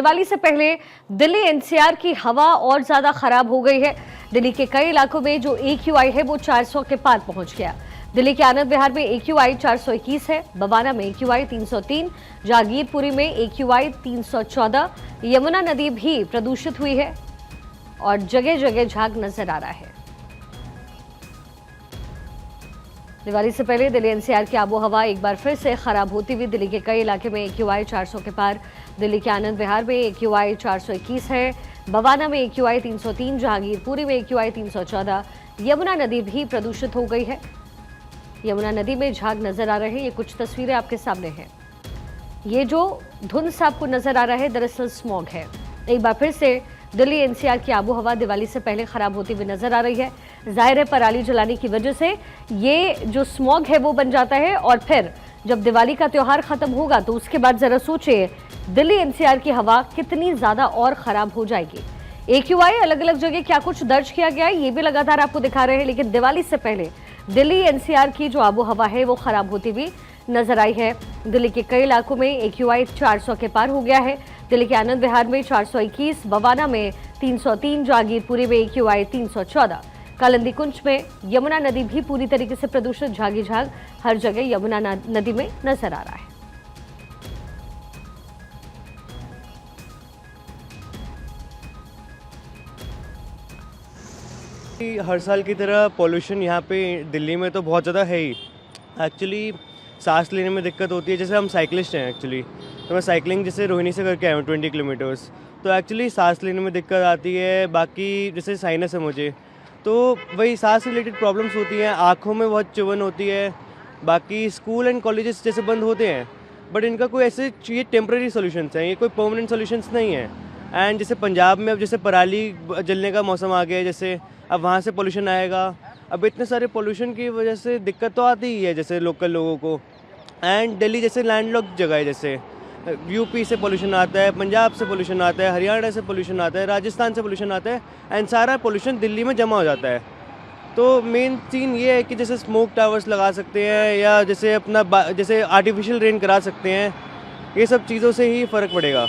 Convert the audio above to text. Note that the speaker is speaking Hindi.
दिवाली से पहले दिल्ली एनसीआर की हवा और ज्यादा खराब हो गई है। दिल्ली के कई इलाकों में जो AQI है वो 400 के पार पहुंच गया। दिल्ली के आनंद विहार में AQI 421 है, बवाना में AQI 303, जागीरपुरी में AQI 314। यमुना नदी भी प्रदूषित हुई है और जगह जगह झाग नजर आ रहा है। दिवाली से पहले दिल्ली एनसीआर की आबोहवा एक बार फिर से खराब होती हुई दिल्ली के कई इलाके में AQI 400 के पार। दिल्ली के आनंद विहार में AQI 421 है, बवाना में AQI 303, जहांगीरपुरी में AQI 314। यमुना नदी भी प्रदूषित हो गई है। यमुना नदी में झाग नजर आ रहे हैं। ये कुछ तस्वीरें आपके सामने हैं। ये जो धुंध सा आपको नजर आ रहा है दरअसल स्मॉग है। एक बार फिर से दिल्ली एनसीआर की आबोहवा दिवाली से पहले खराब होती हुई नजर आ रही है। जाहिर है पराली जलाने की वजह से ये जो स्मॉग है वो बन जाता है और फिर जब दिवाली का त्योहार खत्म होगा तो उसके बाद जरा सोचिए दिल्ली एनसीआर की हवा कितनी ज्यादा और खराब हो जाएगी। AQI अलग अलग जगह क्या कुछ दर्ज किया गया है ये भी लगातार आपको दिखा रहे हैं, लेकिन दिवाली से पहले दिल्ली एनसीआर की जो आबोहवा है वो खराब होती हुई नजर आई है। दिल्ली के कई इलाकों में AQI 400 के पार हो गया है। दिल्ली के आनंद विहार में 421, बवाना में 303, जागीरपुरी में AQI 314। कालिंदी कुंज में यमुना नदी भी पूरी तरीके से प्रदूषित, झागी झाग हर जगह यमुना नदी में नजर आ रहा है। हर साल की तरह पोल्यूशन यहाँ पे दिल्ली में तो बहुत ज़्यादा है ही। एक्चुअली सांस लेने में दिक्कत होती है। जैसे हम साइकिलिस्ट हैं एक्चुअली, तो मैं साइकिलिंग जैसे रोहिणी से करके आया हूँ 20 किलोमीटर्स, तो एक्चुअली सांस लेने में दिक्कत आती है। बाकी जैसे साइनस है मुझे, तो वही सांस रिलेटेड प्रॉब्लम्स होती हैं। आँखों में बहुत चुभन होती है। बाकी स्कूल एंड कॉलेजेस जैसे बंद होते हैं, बट इनका कोई ऐसे ये टेम्प्रेरी सोल्यूशंस हैं, ये कोई परमानेंट सोल्यूशंस नहीं है। एंड जैसे पंजाब में अब जैसे पराली जलने का मौसम आ गया है, जैसे अब वहाँ से पोल्यूशन आएगा। अब इतने सारे पोल्यूशन की वजह से दिक्कत तो आती ही है जैसे लोकल लोगों को। एंड दिल्ली जैसे लैंडलॉक्ड जगह है, जैसे यूपी से पोल्यूशन आता है, पंजाब से पोल्यूशन आता है, हरियाणा से पोल्यूशन आता है, राजस्थान से पोल्यूशन आता है, एंड सारा पोल्यूशन दिल्ली में जमा हो जाता है। तो मेन सीन ये है कि जैसे स्मोक टावर्स लगा सकते हैं या जैसे अपना जैसे आर्टिफिशियल रेन करा सकते हैं। ये सब चीज़ों से ही फ़र्क पड़ेगा।